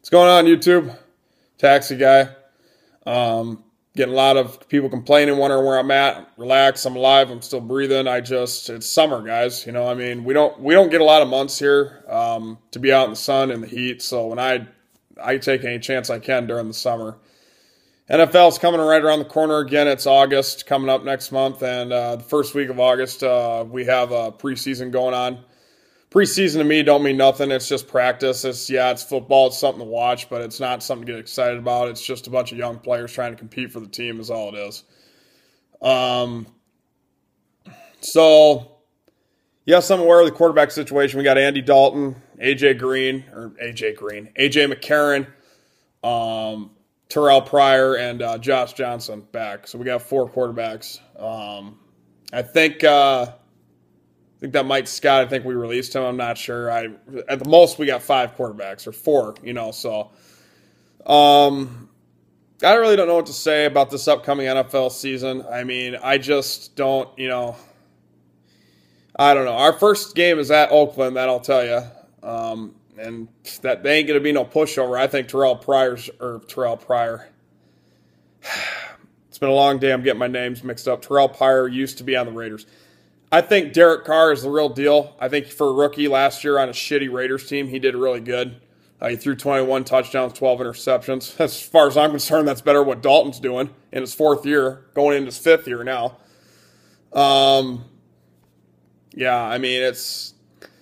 What's going on, YouTube? Taxi guy. Getting a lot of people complaining, wondering where I'm at. Relax, I'm alive, I'm still breathing. It's summer, guys. You know, I mean, we don't get a lot of months here to be out in the sun and the heat. So when I take any chance I can during the summer. NFL's coming right around the corner again. It's August coming up next month, and the first week of August we have a preseason going on. Preseason to me don't mean nothing. It's just practice. It's football. It's something to watch, but it's not something to get excited about. It's just a bunch of young players trying to compete for the team is all it is. Yes, I'm aware of the quarterback situation. We got Andy Dalton, AJ McCarron, Terrell Pryor, and Josh Johnson back. So we got 4 quarterbacks. I think that Mike Scott, I think we released him. I'm not sure. At the most, we got 5 quarterbacks, or 4, so. I really don't know what to say about this upcoming NFL season. I mean, I just don't, I don't know. Our first game is at Oakland, that I'll tell you. And that they ain't going to be no pushover. I think Terrell Pryor. It's been a long day. I'm getting my names mixed up. Terrell Pryor used to be on the Raiders. I think Derek Carr is the real deal. I think for a rookie last year on a shitty Raiders team, he did really good. He threw 21 touchdowns, 12 interceptions. As far as I'm concerned, that's better than what Dalton's doing in his 4th year, going into his 5th year now. I mean,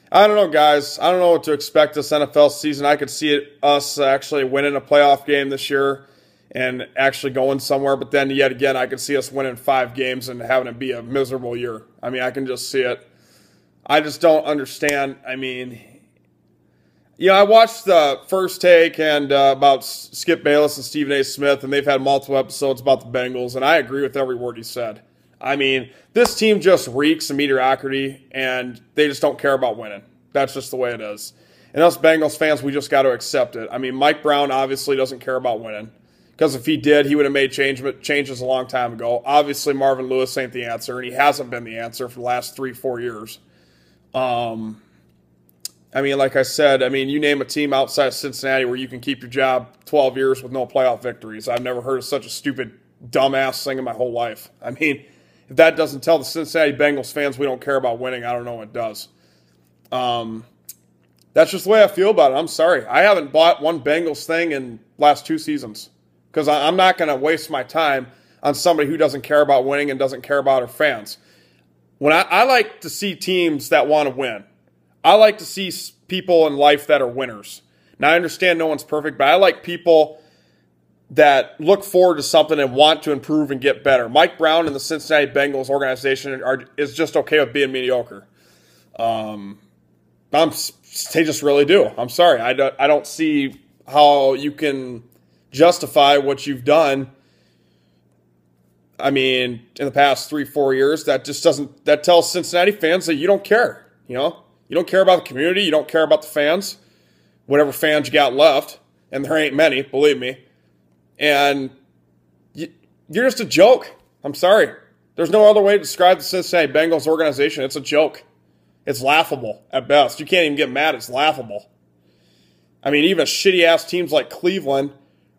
I don't know, guys. I don't know what to expect this NFL season. I could see us actually winning a playoff game this year and actually going somewhere. But then, yet again, I could see us winning 5 games and having it be a miserable year. I mean, I can just see it. I just don't understand. I mean, I watched the First Take and about Skip Bayless and Stephen A. Smith, and they've had multiple episodes about the Bengals, and I agree with every word he said. I mean, this team just reeks of mediocrity, and they just don't care about winning. That's just the way it is. And us Bengals fans, we just got to accept it. I mean, Mike Brown obviously doesn't care about winning, because if he did, he would have made changes a long time ago. Obviously, Marvin Lewis ain't the answer, and he hasn't been the answer for the last 3-4 years. I mean, like I said, you name a team outside of Cincinnati where you can keep your job 12 years with no playoff victories. I've never heard of such a stupid, dumbass thing in my whole life. I mean, if that doesn't tell the Cincinnati Bengals fans we don't care about winning, I don't know what does. That's just the way I feel about it. I'm sorry. I haven't bought one Bengals thing in the last 2 seasons because I'm not going to waste my time on somebody who doesn't care about winning and doesn't care about her fans. When I like to see teams that want to win. I like to see people in life that are winners. Now, I understand no one's perfect, but I like people that look forward to something and want to improve and get better. Mike Brown and the Cincinnati Bengals organization is just okay with being mediocre. They just really do. I'm sorry. I don't see how you can justify what you've done. I mean, in the past 3-4 years, that tells Cincinnati fans that you don't care, You don't care about the community. You don't care about the fans, whatever fans you got left. And there ain't many, believe me. And you're just a joke. I'm sorry. There's no other way to describe the Cincinnati Bengals organization. It's a joke. It's laughable at best. You can't even get mad. It's laughable. I mean, even shitty-ass teams like Cleveland.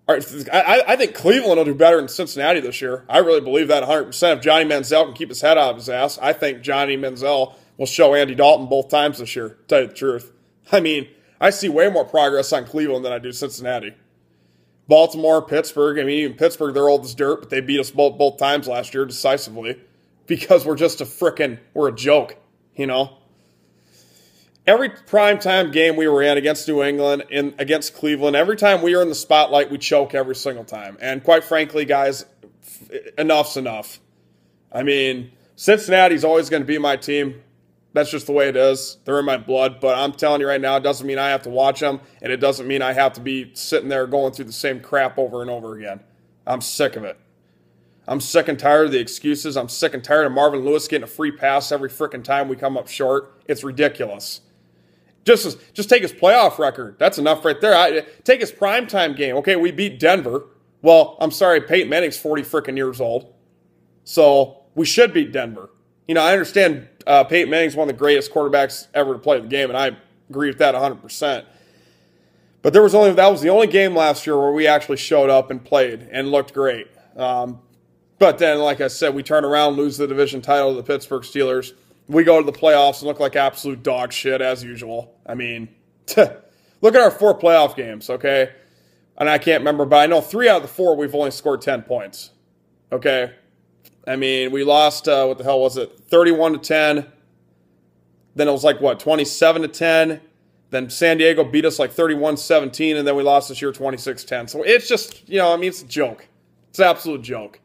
I think Cleveland will do better than Cincinnati this year. I really believe that 100%. If Johnny Manziel can keep his head out of his ass, I think Johnny Manziel will show Andy Dalton both times this year, to tell you the truth. I mean, I see way more progress on Cleveland than I do Cincinnati. Baltimore, Pittsburgh, even Pittsburgh, they're old as dirt, but they beat us both times last year decisively because we're just we're a joke, Every primetime game we were in against New England, against Cleveland, every time we were in the spotlight, we choke every single time. And quite frankly, guys, enough's enough. I mean, Cincinnati's always going to be my team. That's just the way it is. They're in my blood. But I'm telling you right now, it doesn't mean I have to watch them, and it doesn't mean I have to be sitting there going through the same crap over and over again. I'm sick of it. I'm sick and tired of the excuses. I'm sick and tired of Marvin Lewis getting a free pass every freaking time we come up short. It's ridiculous. Just take his playoff record. That's enough right there. Take his primetime game. Okay, we beat Denver. Well, I'm sorry, Peyton Manning's 40 freaking years old. So we should beat Denver. I understand Peyton Manning's one of the greatest quarterbacks ever to play the game, and I agree with that 100%. But that was the only game last year where we actually showed up and played and looked great. But then, like I said, we turn around, lose the division title to the Pittsburgh Steelers. We go to the playoffs and look like absolute dog shit as usual. I mean, look at our 4 playoff games, okay? And I can't remember, but I know 3 out of the 4 we've only scored 10 points, okay? I mean, we lost, what the hell was it, 31-10. Then it was like, what, 27-10. Then San Diego beat us like 31-17, and then we lost this year 26-10. So it's just, I mean, it's a joke. It's an absolute joke.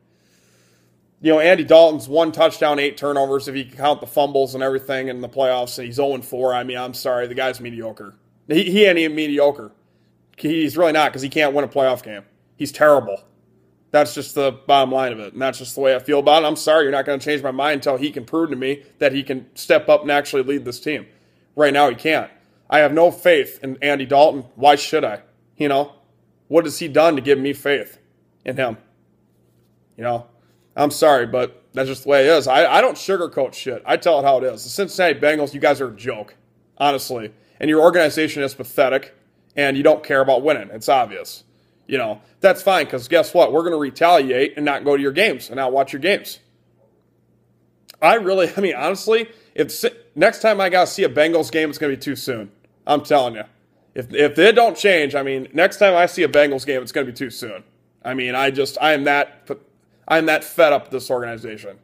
Andy Dalton's 1 touchdown, 8 turnovers, if you count the fumbles and everything in the playoffs, and he's 0-4. I mean, I'm sorry, the guy's mediocre. He ain't even mediocre. He's really not, because he can't win a playoff game. He's terrible. That's just the bottom line of it, and that's just the way I feel about it. I'm sorry, you're not going to change my mind until he can prove to me that he can step up and actually lead this team. Right now, he can't. I have no faith in Andy Dalton. Why should I? What has he done to give me faith in him? I'm sorry, but that's just the way it is. I don't sugarcoat shit. I tell it how it is. The Cincinnati Bengals, you guys are a joke, honestly. And your organization is pathetic, and you don't care about winning. It's obvious. That's fine, because guess what? We're going to retaliate and not go to your games and not watch your games. Honestly, if next time I got to see a Bengals game, it's going to be too soon. I'm telling you. If it don't change, next time I see a Bengals game, it's going to be too soon. I am that fed up with this organization.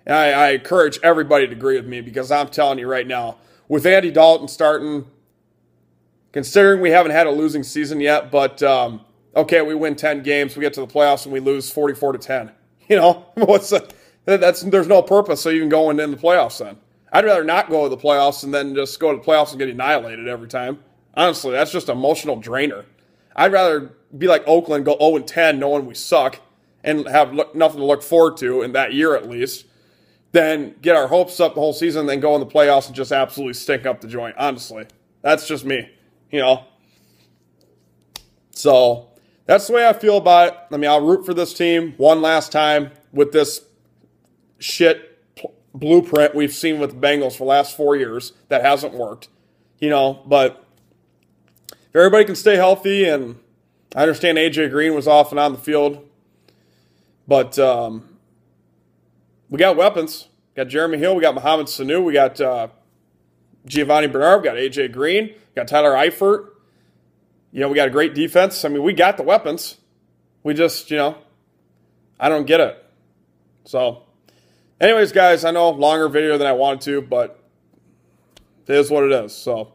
And I encourage everybody to agree with me, because I'm telling you right now, with Andy Dalton starting, considering we haven't had a losing season yet, but okay, we win 10 games, we get to the playoffs, and we lose 44-10. There's no purpose so you can go in the playoffs then. I'd rather not go to the playoffs and then just go to the playoffs and get annihilated every time. Honestly, that's just an emotional drainer. I'd rather be like Oakland, go 0-10 knowing we suck and have nothing to look forward to in that year at least, than get our hopes up the whole season and then go in the playoffs and just absolutely stink up the joint. Honestly, that's just me, So that's the way I feel about it. I'll root for this team one last time with this shit blueprint we've seen with the Bengals for the last 4 years that hasn't worked, but if everybody can stay healthy, and I understand AJ Green was off and on the field, but we got weapons. We got Jeremy Hill, we got Mohamed Sanu, we got Giovanni Bernard, we got AJ Green, we got Tyler Eifert. We got a great defense. We got the weapons. We just, I don't get it. So, anyways, guys, I know longer video than I wanted to, but it is what it is. So,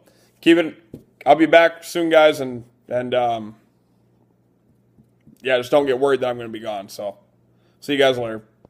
I'll be back soon, guys, and just don't get worried that I'm going to be gone. So, see you guys later.